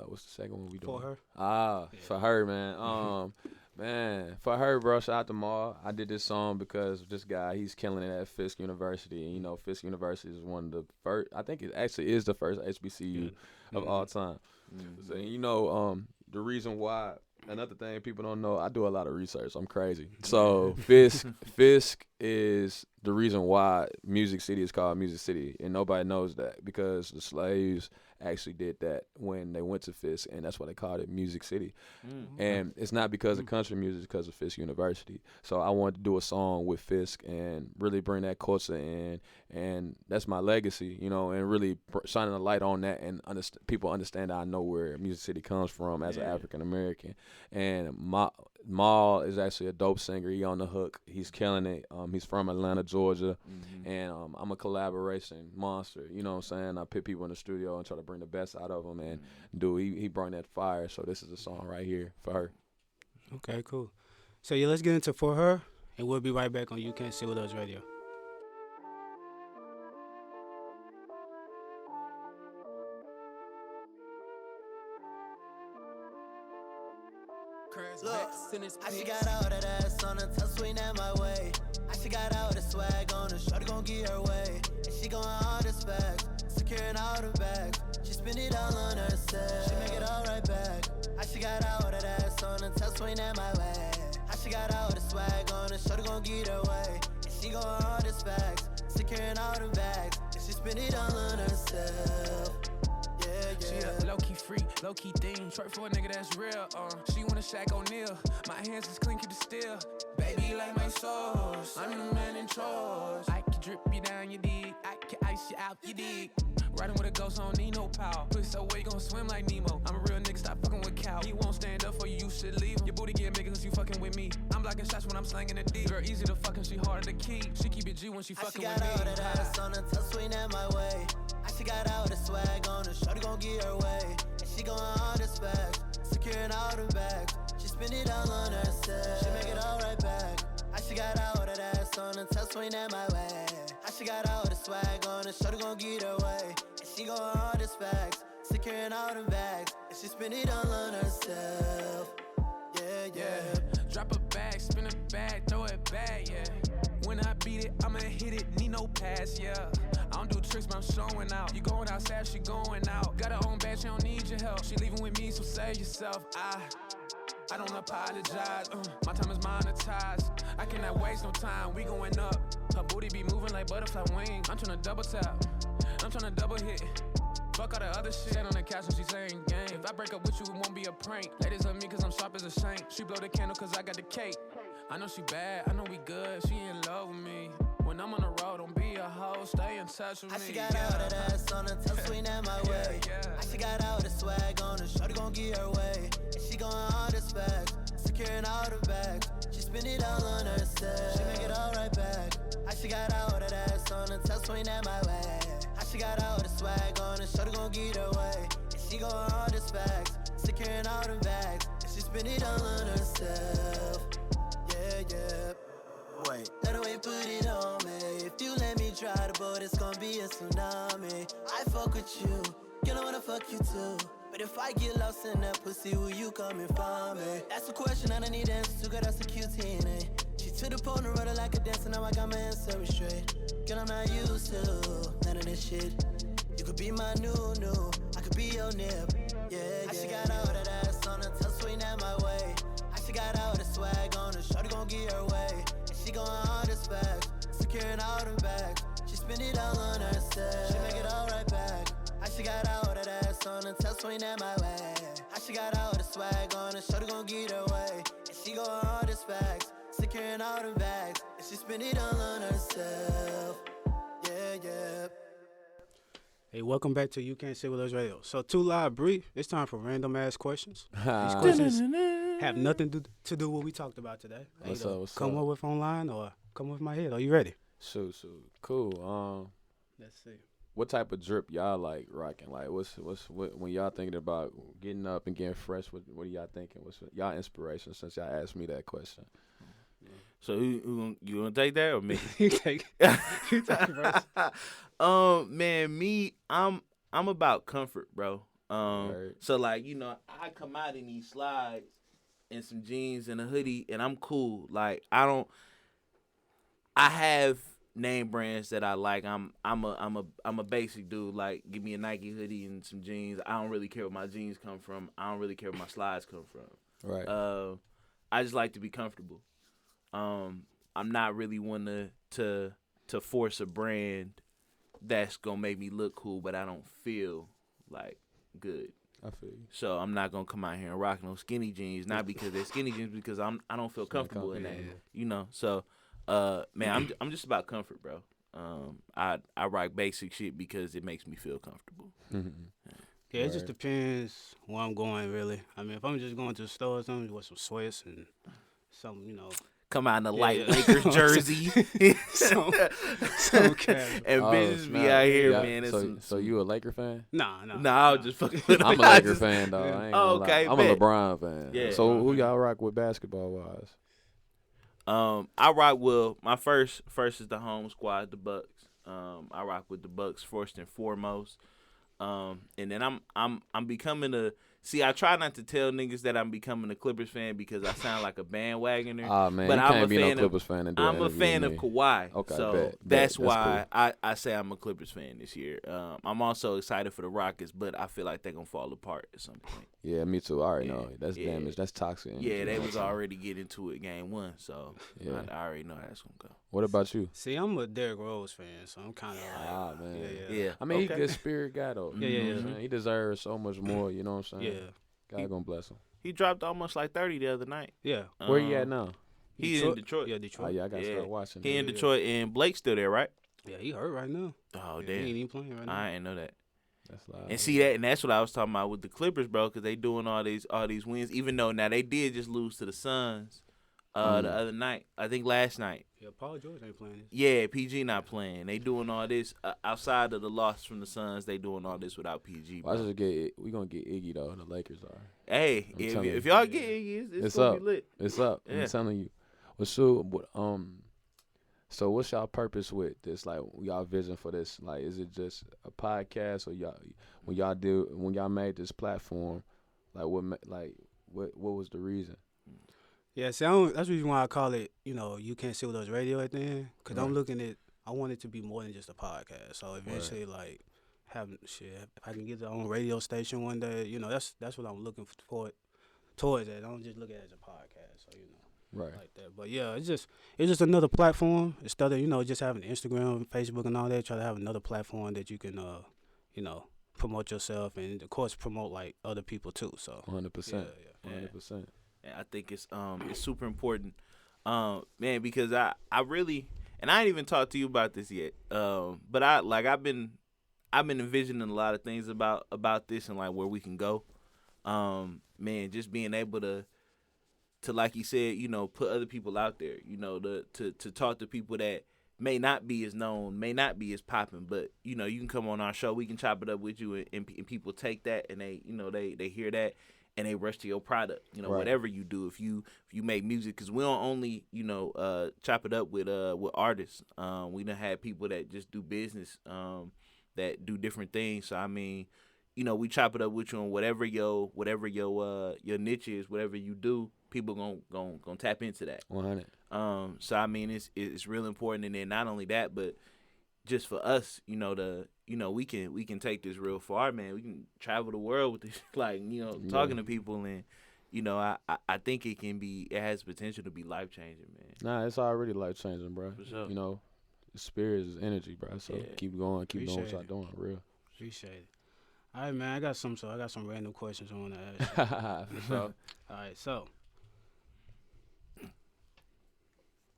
What's the second one we doing? For Her. For Her, man. Man, For Her, bro, shout out to Mar. I did this song because this guy, he's killing it at Fisk University. And, you know, Fisk University is one of the first, I think it actually is the first HBCU of all time. So, you know, the reason why, another thing people don't know, I do a lot of research. I'm crazy. So Fisk is the reason why Music City is called Music City. And nobody knows that because the slaves actually did that when they went to Fisk, and that's why they called it Music City. And it's not because of country music, it's because of Fisk University. So I wanted to do a song with Fisk and really bring that culture in, and that's my legacy, you know, and really shining a light on that, and people understand that I know where Music City comes from as an African American. And Maul is actually a dope singer. He on the hook. He's killing it. He's from Atlanta, Georgia. And I'm a collaboration monster. You know what I'm saying? I put people in the studio and try to bring the best out of them. And he brought that fire. So this is a song right here for her. Okay, cool. So yeah, let's get into For Her, and we'll be right back on You Can't Sit With Us Radio. Look, I she got all that ass on her, touch swing at my way. I she got all the swag on her, shorty gon' get her way. And she going all this bags, securing all the bags. She spend it all on herself, she make it all right back. I she got all that ass on her, touch swing at my way. I she got all the swag on her, shorty gon' get her way. And she going all this bags, securing all the bags. And she spend it all on herself. She a low-key freak, low-key thing. Short for a nigga that's real. She wanna Shaq O'Neal. My hands is clean, keep it still. Baby, you like my sauce. I'm the man in charge. I can drip you down, you dig. I can ice you out, you dig. Riding with a ghost, I don't need no power. Push so way, you gon' swim like Nemo. I'm a real nigga, stop fucking with cow. He won't stand up for you, you should leave him. Your booty get bigger cause you fucking with me. I'm blocking shots when I'm slanging the D. Girl, easy to fuck and she harder to keep. She keep it G when she fucking with me. I she got all that ass on her, touch swing at my way. I she got all the swag on her, shorty gon' get her way. And she going all this bags, securing all the bags. She spend it all on herself, she make it all right back. I she got all that ass on her, touch swing at my way. I she got all the swag on her, shorty gon' get her way. And she going all this bags, securing all the bags. And she spend it all on herself. Yeah. Drop a bag, spin a bag, throw it back, yeah. When I beat it, I'ma hit it, need no pass, yeah. I don't do tricks, but I'm showing out. You going outside, she going out. Got her own bag, she don't need your help. She leaving with me, so save yourself. I don't apologize. My time is monetized. I cannot waste no time. We going up. Her booty be moving like butterfly wings. I'm tryna double tap. I'm tryna double hit. Fuck all the other shit. Stand on the couch and she saying game. If I break up with you, it won't be a prank. Ladies love me cause I'm sharp as a shank. She blow the candle cause I got the cake. I know she bad, I know we good. She in love with me. When I'm on the road, don't be a hoe. Stay in touch with me. She got all that ass on her, tough swing at my way. She got all the swag on her, shorty gon' get her way. And she going all the specs, securing all the bags. She spend it all on herself, she make it all right back. She got all that ass on her, tough swing at my way. She got all the swag on her, shorty gon' get her way. And she going all the specs, securing all the bags. And she spend it all on herself. Yeah. Wait, let her way put it on me. If you let me try the boat, it's gon' be a tsunami. I fuck with you, girl, I wanna fuck you too. But if I get lost in that pussy, will you coming for me? That's the question I don't need answers to, girl, that's a cute TNA. She took the pole and run it like a dancer, now I got my answer straight. Girl, I'm not used to none of this shit. You could be my new, I could be your nip. Yeah. She got all that ass on her, tough swing at my way. She got all the swag on her, shorty gon' get her way. She going all the specs, securing all the bags. She spend it all on herself, she make it all right back. She got all that ass on her, tough swing at my way. She got all the swag on her, shorty gon' get her way. And she going all the specs, securing all the bags. And she spend it all on herself. Yeah. Hey, welcome back to You Can't Sit With Us Radio. So, 2 Live Brief, it's time for random ass questions. These questions have nothing to do with what we talked about today. What's up? Come up with online or come with my head. Are you ready? Shoot. Cool. Let's see. What type of drip y'all like rocking? Like, what when y'all thinking about getting up and getting fresh? What are y'all thinking? What's y'all inspiration? Since y'all asked me that question. So who you gonna take that or me? You take first. Man, me, I'm about comfort, bro. Right. So like, I come out in these slides and some jeans and a hoodie and I'm cool. Like I have name brands that I like. I'm a basic dude. Like give me a Nike hoodie and some jeans. I don't really care where my jeans come from. I don't really care where my slides come from. Right. I just like to be comfortable. I'm not really one to force a brand that's gonna make me look cool, but I don't feel like good. I feel you. So I'm not gonna come out here and rock no skinny jeans, not because they're skinny jeans, because I don't feel comfortable in that. So man, I'm just about comfort, bro. I rock basic shit because it makes me feel comfortable. Yeah, it just depends where I'm going, really. I mean, if I'm just going to the store or something with some sweats and some, come out in a light Lakers jersey. some casual. And bitches be out here, man. So you a Laker fan? Nah, I was just fucking with I'm a Laker fan, dog. I ain't gonna lie. I'm a LeBron fan. Yeah. So who y'all rock with basketball wise? I rock with my first is the home squad, the Bucks. I rock with the Bucks first and foremost. And then I'm becoming I try not to tell niggas that I'm becoming a Clippers fan because I sound like a bandwagoner. Man, but you can't be no Clippers fan. I'm a fan of Kawhi. Okay, so that's why cool. I say I'm a Clippers fan this year. I'm also excited for the Rockets, but I feel like they're going to fall apart at some point. Yeah, me too. I already know. That's damage. That's toxic. Yeah, they was already getting to it game 1, so I already know how that's going to go. What about you? See, I'm a Derrick Rose fan, so I'm kind of man. Yeah. I mean, he's a good spirit guy, though. Yeah. He deserves so much more, you know what I'm saying? Yeah. God gonna bless him. He dropped almost like 30 the other night. Yeah. Where he at now? He's in Detroit. Yeah, Detroit. Oh, yeah, I got to start watching. He in Detroit, and Blake's still there, right? Yeah, he hurt right now. Oh, He damn. ain't even playing right now. I ain't know that. That's loud. And see that, and that's what I was talking about with the Clippers, bro, because they doing all these wins, even though now they did just lose to the Suns the other night. I think last night. Yeah, Paul George ain't playing this. Yeah, PG not playing. They doing all this outside of the loss from the Suns. They doing all this without PG. Bro. We gonna get Iggy though. The Lakers are. Hey, if y'all get Iggy, it's gonna up. be lit. It's up. Yeah. I'm telling you. Well, so what's y'all purpose with this? Like, y'all vision for this? Like, is it just a podcast, or when y'all made this platform, like what was the reason? Yeah, see, that's the reason why I call it, You Can't Sit With Us Radio at the end, because I'm looking at, I want it to be more than just a podcast. So eventually, if I can get the own radio station one day, that's what I'm looking for towards that. I don't just look at it as a podcast, so like that. But yeah, it's just another platform instead of just having Instagram, Facebook, and all that. Try to have another platform that you can promote yourself and of course promote like other people too. So 100%. Yeah. 100%. And I think it's super important, man, because I really, and I ain't even talked to you about this yet, but I've been envisioning a lot of things about this and like where we can go, man, just being able to like you said, you know, put other people out there, you know, to talk to people that may not be as known, may not be as popping, but you know, you can come on our show, we can chop it up with you, and people take that and they, you know, they hear that and they rush to your product, you know, whatever you do. If you make music, because we don't only, you know, chop it up with artists. We done had people that just do business, that do different things. So I mean, you know, we chop it up with you on whatever your niche is, whatever you do. People gonna tap into that. 100. So I mean, it's real important, and then not only that, but just for us, you know, we can take this real far, man. We can travel the world with this, like, you know, talking to people, and you know, I think it has potential to be life changing, man. Nah, it's already life changing, bro. For sure. You know, the spirit is energy, bro. So keep going, keep doing what y'all doing, real. Appreciate it. All right, man. I got some random questions I want to ask you. For sure. All right, so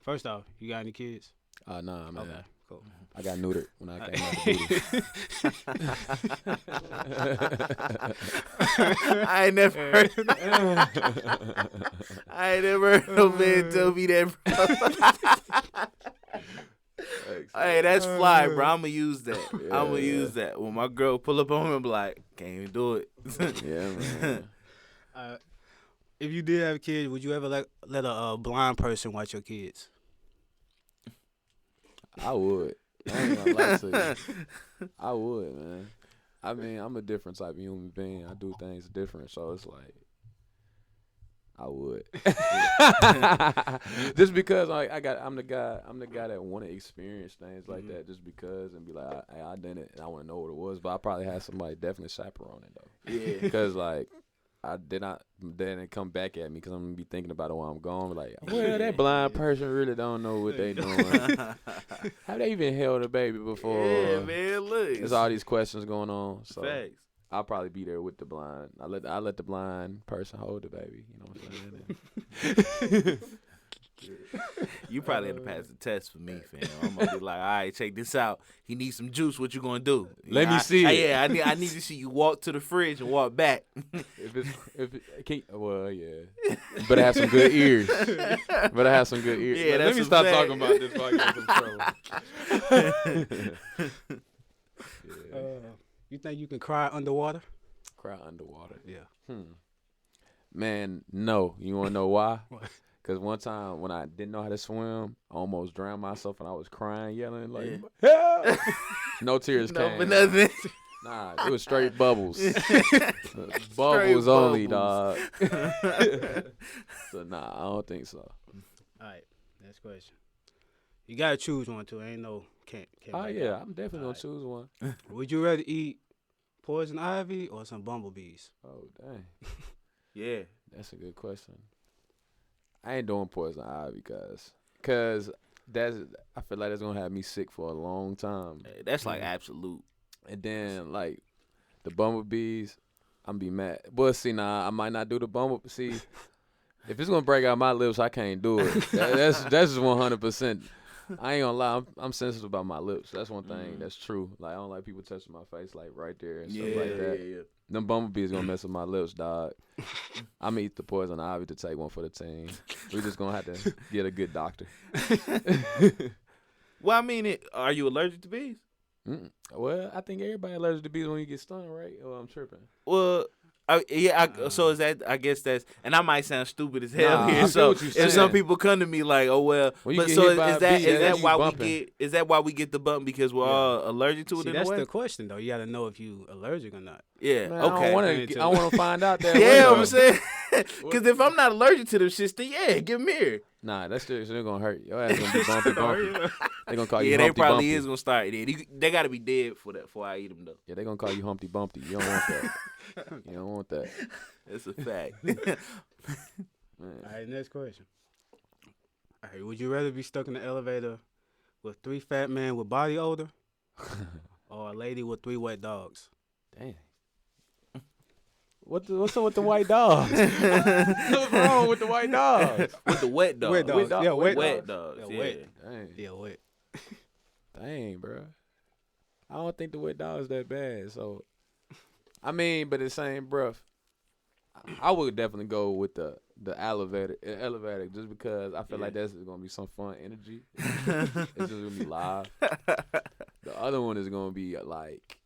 first off, you got any kids? Nah, man. Okay, cool. I got neutered when I came out the booty. I ain't never heard no man tell me that, bro. Hey, that's fly, bro. I'm going to use that. I'm going to use that. When my girl pull up on me, I'm like, can't even do it. Yeah, man. If you did have kids, would you ever let a blind person watch your kids? I would. I ain't gonna lie to you. I would, man. I mean, I'm a different type of human being. I do things different, so it's like I would. Just because I'm the guy that want to experience things like that, just because, and be like, I done it and I want to know what it was. But I probably had somebody definitely chaperone it though. Yeah. Because like then it come back at me because I'm gonna be thinking about it while I'm gone. Like, well, that blind person really don't know what they doing. Have they even held a baby before? Yeah, man. Look, there's all these questions going on. So facts. I'll probably be there with the blind. I let the blind person hold the baby. You know what I'm saying? You probably had to pass the test for me, fam. I'm gonna be like, all right, check this out. He needs some juice. What you gonna do? Let me see it. Yeah, I need to see you walk to the fridge and walk back. Well, yeah. You better have some good ears. Yeah, let me stop talking about this before I get in trouble. You think you can cry underwater? Cry underwater? Yeah. Man, no. You want to know why? What? Because one time when I didn't know how to swim, I almost drowned myself and I was crying, yelling like, help! No tears came. No, but nothing. Nah, it was straight bubbles. Bubbles only, dog. So, nah, I don't think so. All right, next question. You got to choose one, too. Ain't no, can't Oh, make yeah, out. I'm definitely going to choose one. Would you rather eat poison ivy or some bumblebees? Oh, dang. Yeah. That's a good question. I ain't doing poison ivy because I feel like that's going to have me sick for a long time. That's like absolute. And then, like, the bumblebees, I'm be mad. But see, I might not do the bumblebee. See, if it's going to break out my lips, I can't do it. That's just 100%. I ain't gonna lie, I'm sensitive about my lips. That's one thing that's true. Like, I don't like people touching my face, like, right there and stuff like that. Yeah. Them bumblebees gonna mess with my lips, dog. I'm gonna eat the poison ivy to take one for the team. We just gonna have to get a good doctor. Well, I mean, are you allergic to bees? Well, I think everybody allergic to bees when you get stung, right? Or I'm tripping. Well, so is that? I guess that's, and I might sound stupid as hell Nah, here. I So feel what you if some saying. people come to me like, oh well, When you but get so hit by is a that bee, is that you why bumping. is that why we get the bump because we're all allergic to it See, in a that's way? the question, though. You got to know if you allergic or not. Man, Yeah. Okay. I want to find out that. Yeah, way, I'm saying. Because if I'm not allergic to them shits, then yeah, give them here. Nah, that's just gonna hurt. Your ass gonna be bumpy. They gonna call you Yeah, they Humpty probably Bumpty. is gonna start there. They got to be dead for that before I eat them though. Yeah, they gonna call you Humpty Bumpty. You don't want that. You don't want that. That's a fact. All right, next question. All right, would you rather be stuck in the elevator with 3 fat men with body odor or a lady with 3 wet dogs? Damn. What's up with the white dogs? What's wrong with the white dogs? With the wet dogs. Wet dogs. Yeah, Wet dogs. Yeah, Yeah. wet. Dang. Yeah, wet. Dang, bro. I don't think the wet dog is that bad. So, I mean, but the same breath, I would definitely go with the elevator just because I feel like that's gonna be some fun energy. It's just gonna be live. The other one is gonna be like,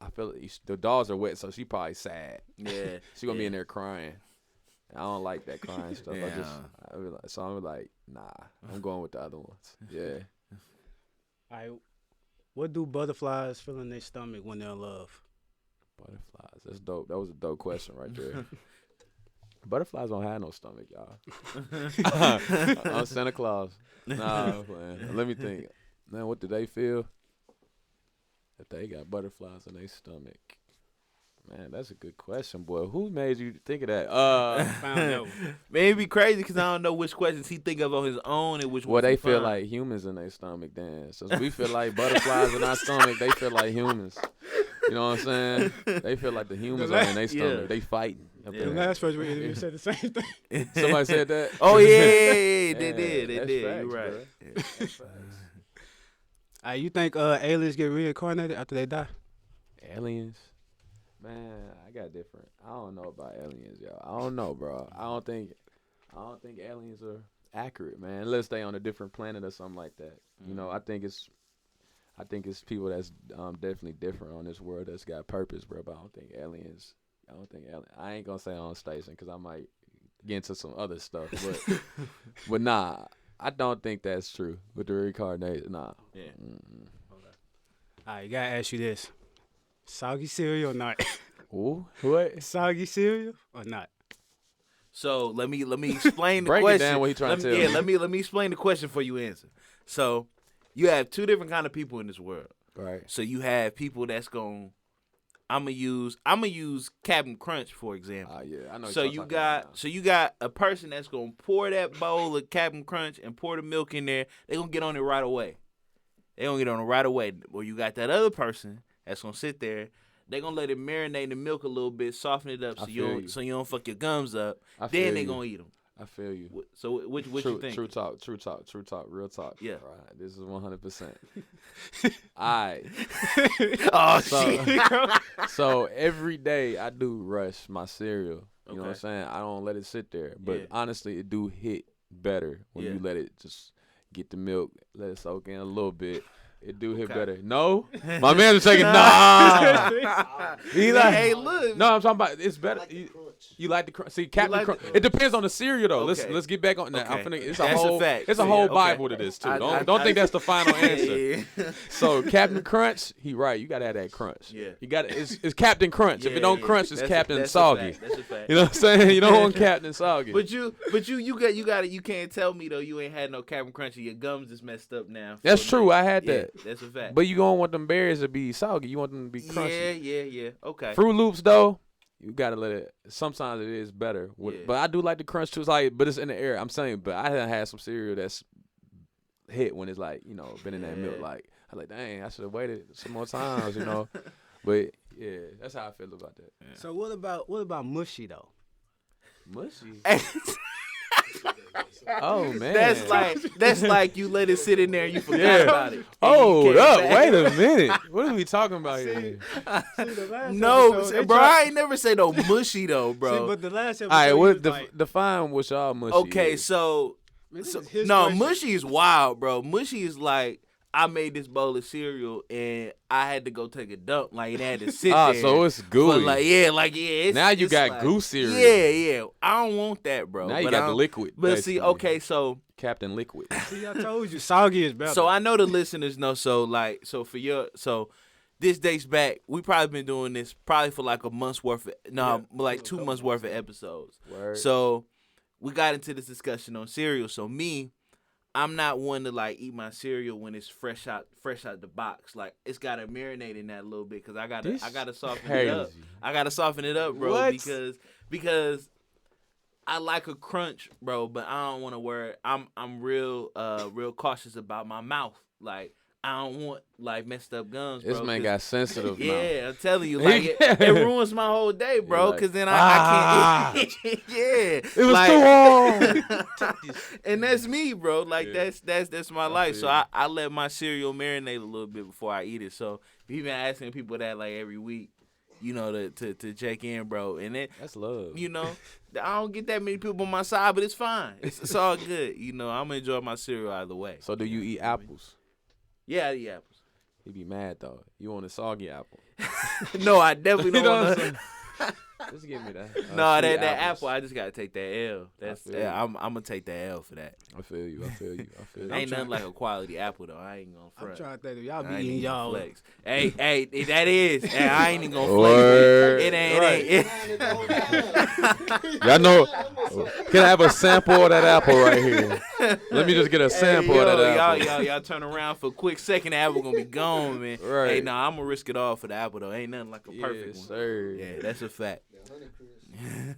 I feel like the dogs are wet, so she probably sad. Yeah. She gonna be in there crying. I don't like that crying stuff. Yeah. I'm like, nah, I'm going with the other ones. Yeah. All right. What do butterflies feel in their stomach when they're in love? Butterflies. That's dope. That was a dope question right there. Butterflies don't have no stomach, y'all. I'm Santa Claus. Nah, I'm playing. Let me think. Man, what do they feel if they got butterflies in their stomach? Man, that's a good question, boy. Who made you think of that? Found out. Man, it'd be crazy because I don't know which questions he think of on his own and which Well, ones they he feel find. like humans in their stomach, then. So we feel like butterflies in our stomach. They feel like humans. You know what I'm saying? They feel like the humans are in their stomach. Yeah. They fighting. Up The there. last person we interviewed said the same thing. Somebody said that? Oh, yeah. They Yeah, did. They that's did. facts, You're right. bro. Yeah. That's facts. You think aliens get reincarnated after they die? Aliens? Man, I got different. I don't know about aliens, y'all. I don't know, bro. I don't think aliens are accurate, man. Unless they on a different planet or something like that. You know, I think it's people that's definitely different on this world that's got purpose, bro. But I don't think aliens. I ain't gonna say on station because I might get into some other stuff, but nah, I don't think that's true with the reincarnation. Nah. Yeah. Mm-mm. All right, gotta ask you this: soggy cereal or not? Ooh, what? Soggy cereal or not? So let me explain the Break it question. down what he trying to tell me. Let me explain the question for you answer. So you have two different kind of people in this world. Right. So you have people that's going I'm gonna use Captain Crunch for example. Yeah, I know. So you got a person that's gonna pour that bowl of Captain Crunch and pour the milk in there. They're gonna get on it right away. Or you got that other person that's gonna sit there. They're gonna let it marinate in the milk a little bit, soften it up so you don't fuck your gums up. Then they gonna eat them. I feel you. So what you think? True talk, real talk. Yeah. All right, this is 100%. All right. Oh, shit. So every day I do rush my cereal. You know what I'm Okay. saying? I don't let it sit there. But Yeah. honestly, it do hit better when Yeah. you let it just get the milk, let it soak in a little bit. It do hit Okay. better. No? My man is taking, nah. He like, Hey, look. No, I'm talking about it's better. You like the crunch. See, Captain like the Crunch. It depends on the cereal, though. Okay. Let's get back on that. Okay. It's That's a fact. It's a Yeah, whole okay. Bible to this, too. Don't think that's the final answer. Yeah. So, Captain Crunch, he right. You got to have that crunch. Yeah. You got it's Captain Crunch. If it don't crunch, it's Captain that's Soggy. A fact. That's a fact. You know what I'm saying? You don't want Captain Soggy. But you can't tell me though you ain't had no Captain Crunch and your gums is messed up now. That's So, true. I had yeah, that. That's a fact. But you don't want them berries to be soggy. You want them to be crunchy. Yeah. Okay. Fruit Loops, though, you gotta let it. Sometimes it is better, Yeah. but I do like the crunch too. It's like, but it's in the air. I'm saying, but I done had some cereal that's hit when it's like, been in that milk. Like, I like, dang, I should have waited some more times, But yeah, that's how I feel about that. Yeah. So what about mushy though? Mushy. Oh man, that's like you let it sit in there and you forgot about it. Hold up, wait a minute. What are we talking about here? No, bro, I ain't never say no mushy though, bro. See, but the last episode, All right, you what was like, define what y'all mushy? Okay, is. so man, this is his no, question. mushy is wild, bro. Mushy is like I made this bowl of cereal and I had to go take a dump. Like it had to sit there. So it's gooey. But it's, now you it's got like, goose cereal. Yeah. I don't want that, bro. Now you But got I the don't- liquid. But see, basically. okay, so Captain Liquid. See, I told you, soggy is better. So I know the listeners know. So this dates back. We probably been doing this probably for like a month's worth of 2 months worth of episodes. Word. So we got into this discussion on cereal. So I'm not one to like eat my cereal when it's fresh out the box. Like it's gotta marinate in that a little bit because I gotta soften it up. crazy. I gotta soften it up, bro, What? because I like a crunch, bro, but I don't want to wear. I'm real cautious about my mouth. Like I don't want like messed up gums, bro. This man got sensitive now. Yeah, I'm telling you, like it ruins my whole day, bro. Like, Cause then I can't. Yeah, it was too hard. And that's me, bro. Like that's my life. So feel I let my cereal marinate a little bit before I eat it. So we been asking people that like every week, you know, to check in, bro. And then That's love. you know, I don't get that many people on my side, but it's fine. It's all good. You know, I'm gonna enjoy my cereal either way. So do you eat apples? Yeah, I eat apples. He be mad though. You want a soggy apple? No, I definitely You don't know want what I'm to. Just give me that. No, sweet that apples. apple, I just gotta take that L. That's feel you. I'm gonna take that L for that. I feel you. Ain't nothing like a quality apple though. I ain't gonna I'm front. trying to think of y'all I be ain't eating even y'all. flex. Hey, that is. Hey, I ain't even gonna Word. flex. It ain't. Y'all know. Can I have a sample of that apple right here? Let me just get a sample of that apple. Y'all turn around for a quick second. The apple gonna be gone, man. Right. Hey, nah, I'm gonna risk it all for the apple though. Ain't nothing like a perfect one. Sir. Yeah, that's a fact.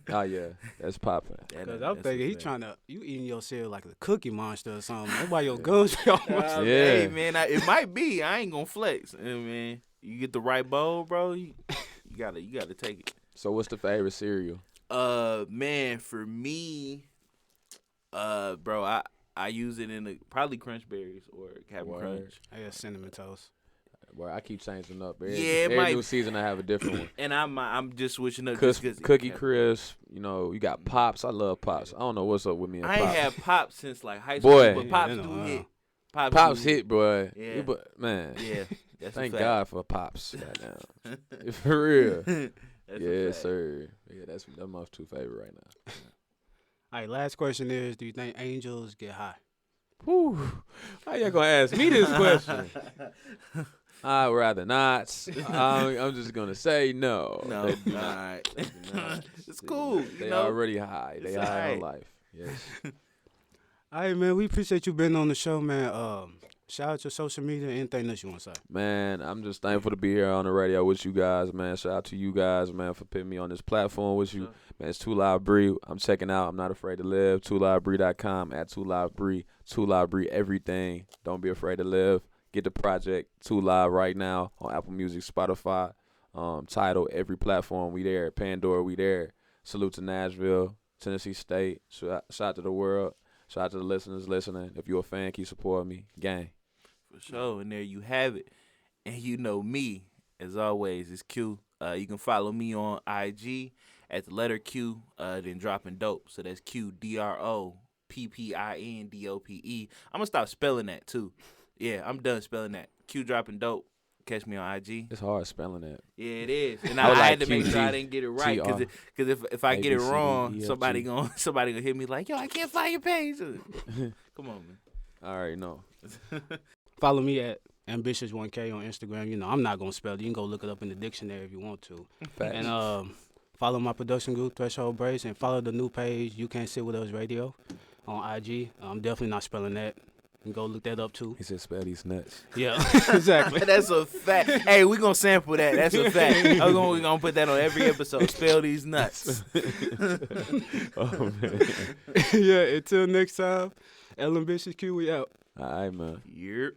Oh yeah, that's popping. Cause I'm thinking he trying to you eating your cereal like a Cookie Monster or something. That's why your gums be almost. Yeah. Hey man, it might be. I ain't gonna flex. Man, you get the right bowl, bro. You gotta take it. So what's the favorite cereal? Man, for me, bro, I use it in probably Crunch Berries or Captain Crunch. I got Cinnamon Toast. Well, I keep changing up. Yeah, every new season I have a different one. And I'm just switching up. Cookie Crisp, you know, you got Pops. I love Pops. I don't know what's up with me and I Pops. ain't had Pops since like high school, Boy. but Pops Yeah, do wow. hit. Pops hit, boy. Yeah. Man. Yeah, that's Thank a fact. God for Pops right now. For real. That's a Yes, fact. sir. Yeah, that's my two favorite right now. All right, last question is: do you think angels get high? Whew. How y'all gonna ask me this question? I'd rather not. I'm just gonna say no. No, They do all not. right. They do not. It's cool. They you know? already high. They It's high alright. on life. Yes. All right, man. We appreciate you being on the show, man. Shout out your social media. Anything else you want to say? Man, I'm just thankful to be here on the radio with you guys, man. Shout out to you guys, man, for putting me on this platform with you. Man, it's Too Loud Bree. I'm checking out. I'm Not Afraid to Live. TooLoudBree.com at Too Loud Bree. Too Loud Bree everything. Don't be afraid to live. Get the project Too Loud right now on Apple Music, Spotify, Tidal, every platform. We there. Pandora, we there. Salute to Nashville, Tennessee State. Shout out to the world. Shout out to the listeners listening. If you're a fan, keep supporting me. Gang. For sure. And there you have it. And you know me, as always, it's Q. You can follow me on IG at the letter Q, then dropping dope. So that's QDROPPINDOPE. I'm going to stop spelling that, too. Yeah, I'm done spelling that. Q dropping dope. Catch me on IG. It's hard spelling that. Yeah, it is. And I would I like had to make sure I QG, didn't get it right. TR, Because if I get it wrong, ABCDEFG. somebody gonna hit me like, yo, I can't find your page. Come on, man. All right, no. Follow me at Ambitious1K on Instagram. You know, I'm not going to spell it. You can go look it up in the dictionary if you want to. Facts. And follow my production group, Threshold Brace, and follow the new page, You Can't Sit With Us Radio on IG. I'm definitely not spelling that. You can go look that up, too. He said spell these nuts. Yeah, exactly. That's a fact. Hey, we gonna sample that. That's a fact. We gonna put that on every episode. Spell these nuts. Oh, man. Yeah, until next time, Ambitious Q, we out. All right, man. Yep.